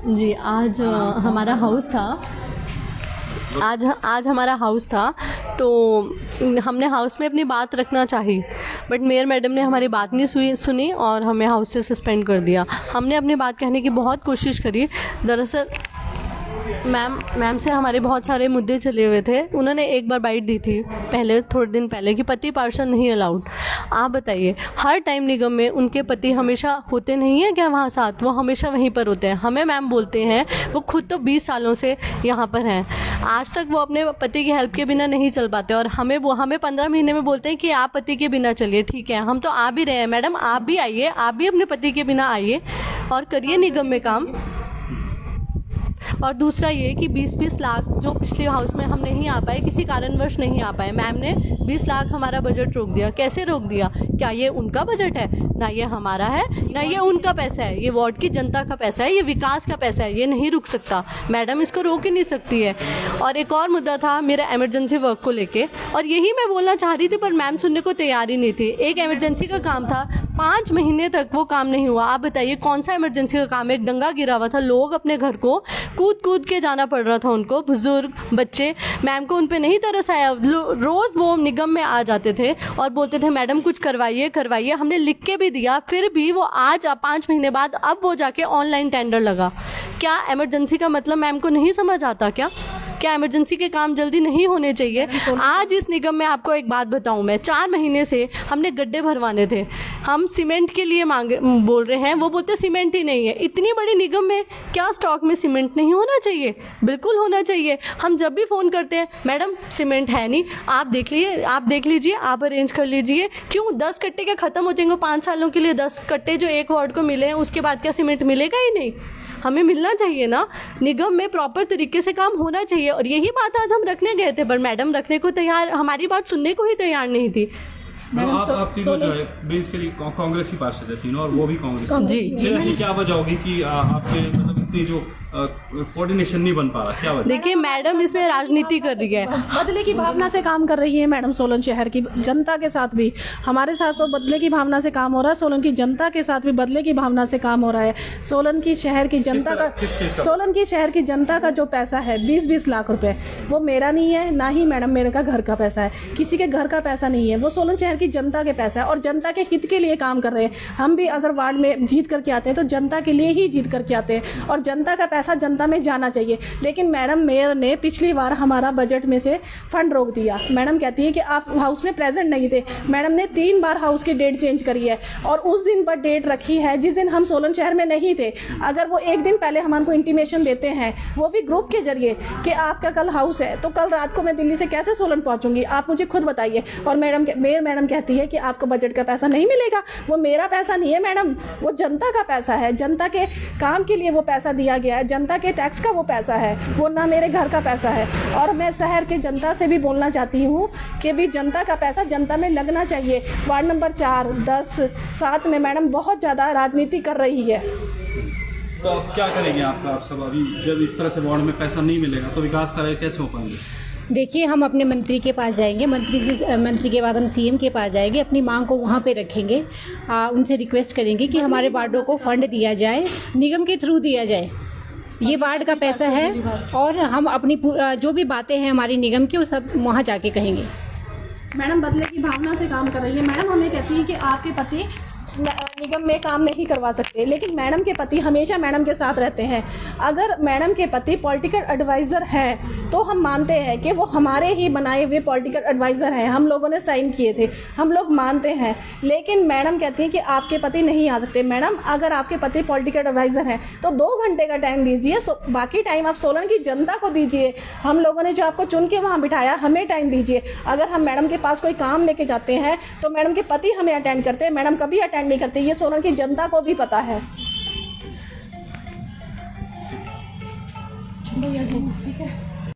जी, आज हमारा हाउस था। आज हमारा हाउस था, तो हमने हाउस में अपनी बात रखना चाहिए, बट मेयर मैडम ने हमारी बात नहीं सुनी और हमें हाउस से सस्पेंड कर दिया। हमने अपनी बात कहने की बहुत कोशिश करी। दरअसल मैम से हमारे बहुत सारे मुद्दे चले हुए थे। उन्होंने एक बार बाइट दी थी पहले, थोड़े दिन पहले, कि पति पार्षद नहीं अलाउड। आप बताइए, हर टाइम निगम में उनके पति हमेशा होते नहीं हैं क्या वहाँ साथ? वो हमेशा वहीं पर होते हैं। हमें मैम बोलते हैं, वो खुद तो 20 सालों से यहाँ पर हैं, आज तक वो अपने पति की हेल्प के बिना नहीं चल पाते, और हमें 15 महीने में बोलते हैं कि आप पति के बिना चलिए। ठीक है, हम तो आ भी रहे हैं मैडम, आप भी आइए, आप भी अपने पति के बिना आइए और करिए निगम में काम। और दूसरा ये कि 20-20 लाख जो पिछले हाउस में हम नहीं आ पाए, किसी कारणवश नहीं आ पाए, मैम ने 20 लाख हमारा बजट रोक दिया। कैसे रोक दिया? क्या ये उनका बजट है? ना ये हमारा है, ना ये उनका पैसा है, ये वार्ड की जनता का पैसा है, ये विकास का पैसा है, ये नहीं रुक सकता। मैडम इसको रोक ही नहीं सकती है। और एक और मुद्दा था मेरा इमरजेंसी वर्क को लेके, और यही मैं बोलना चाह रही थी, पर मैम सुनने को तैयार ही नहीं थी। एक इमरजेंसी का काम था, 5 महीने तक वो काम नहीं हुआ। आप बताइए कौन सा इमरजेंसी का काम है? एक दंगा गिरा हुआ था, लोग अपने घर को कूद के जाना पड़ रहा था उनको, बुजुर्ग, बच्चे। मैम को उन पे नहीं तरस आया। रोज़ वो निगम में आ जाते थे और बोलते थे मैडम कुछ करवाइए करवाइए। हमने लिख के भी दिया, फिर भी वो आज 5 महीने बाद अब वो जाके ऑनलाइन टेंडर लगा। क्या इमरजेंसी का मतलब मैम को नहीं समझ आता क्या इमरजेंसी के काम जल्दी नहीं होने चाहिए? आज इस निगम में आपको एक बात बताऊं, मैं 4 महीने से हमने गड्ढे भरवाने थे, हम सीमेंट के लिए बोल रहे हैं, वो बोलते सीमेंट ही नहीं है। इतनी बड़ी निगम में क्या स्टॉक में सीमेंट नहीं होना चाहिए? बिल्कुल होना चाहिए। हम जब भी फ़ोन करते हैं, मैडम सीमेंट है नहीं, आप देख लीजिए, आप अरेंज कर लीजिए। क्यों? 10 कट्टे क्या ख़त्म हो जाएंगे 5 सालों के लिए? 10 कट्टे जो एक वार्ड को मिले हैं, उसके बाद क्या सीमेंट मिलेगा ही नहीं? हमें मिलना चाहिए ना। निगम में प्रॉपर तरीके से काम होना चाहिए, और यही बात आज हम रखने गए थे, पर मैडम रखने को तैयार, हमारी बात सुनने को ही तैयार नहीं थी। आप तीनों जो है बेसिकली कांग्रेसी पार्षद है तीनों, और वो भी कांग्रेस जी। ऐसी क्या वजह होगी कि आपके मतलब इतनी जो कोऑर्डिनेशन नहीं बन पा रहा? क्या वजह? देखिए मैडम इसमें राजनीति कर रही है, बदले की भावना से काम कर रही है मैडम। सोलन शहर की जनता के साथ भी, हमारे साथ तो बदले की भावना से काम हो रहा है, सोलन की जनता के साथ भी बदले की भावना से काम हो रहा है। सोलन की शहर की जनता का सोलन की शहर की जनता का जो पैसा है 20-20 लाख रुपए, वो मेरा नहीं है, ना ही मैडम मेरे का घर का पैसा है, किसी के घर का पैसा नहीं है, वो सोलन शहर की जनता के पैसा है, और जनता के हित के लिए काम कर रहे हैं। हम भी अगर वार्ड में जीत करके आते हैं तो जनता के लिए ही जीत करके आते हैं, और जनता का पैसा जनता में जाना चाहिए। लेकिन मैडम मेयर ने पिछली बार हमारा बजट में से फंड रोक दिया। मैडम कहती है कि आप हाउस में प्रेजेंट नहीं थे। मैडम ने 3 बार हाउस की डेट चेंज करी है, और उस दिन पर डेट रखी है जिस दिन हम सोलन शहर में नहीं थे। अगर वो एक दिन पहले हमको इंटीमेशन देते हैं, वो भी ग्रुप के जरिए, कि आपका कल हाउस है, तो कल रात को मैं दिल्ली से कैसे सोलन पहुंचूंगी? आप मुझे खुद बताइए। और मेयर मैडम कहती है कि आपको बजट का पैसा नहीं मिलेगा। वो मेरा पैसा नहीं है मैडम, वो जनता का पैसा है, जनता के काम के लिए वो पैसा दिया गया है, जनता के टैक्स का वो पैसा है, वो ना मेरे घर का पैसा है। और मैं शहर के जनता से भी बोलना चाहती हूँ कि भी जनता का पैसा जनता में लगना चाहिए। वार्ड नंबर 4, 10, 7 में मैडम बहुत ज़्यादा राजनीति कर रही है। तो अब क्या करेंगे आप सब? अभी जब इस तरह से वार्ड में पैसा नहीं मिलेगा तो विकास कार्य कैसे हो पाएंगे? देखिए, हम अपने मंत्री के पास जाएंगे, मंत्री के बाद हम सीएम के पास जाएंगे, अपनी मांग को वहाँ पे रखेंगे, उनसे रिक्वेस्ट करेंगे कि हमारे वार्डों को फंड दिया जाए, निगम के थ्रू दिया जाए। ये वार्ड का पैसा है, और हम अपनी जो भी बातें हैं हमारी निगम की, वो सब वहाँ जाके कहेंगे। मैडम बदले की भावना से काम कर रही है। मैडम हमें कहती है कि आपके पति निगम में काम नहीं करवा सकते, लेकिन मैडम के पति हमेशा मैडम के साथ रहते हैं। अगर मैडम के पति पॉलिटिकल एडवाइज़र हैं तो हम मानते हैं कि वो हमारे ही बनाए हुए पॉलिटिकल एडवाइज़र हैं, हम लोगों ने साइन किए थे, हम लोग मानते हैं। लेकिन मैडम कहती हैं कि आपके पति नहीं आ सकते। मैडम अगर आपके पति पॉलिटिकल एडवाइज़र हैं तो 2 घंटे का टाइम दीजिए, बाकी टाइम आप सोलन की जनता को दीजिए। हम लोगों ने जो आपको चुन के वहाँ बिठाया, हमें टाइम दीजिए। अगर हम मैडम के पास कोई काम लेके जाते हैं तो मैडम के पति हमें अटेंड करते हैं, मैडम कभी अटेंड नहीं करते। ये सोलन की जनता को भी पता है। ठीक है।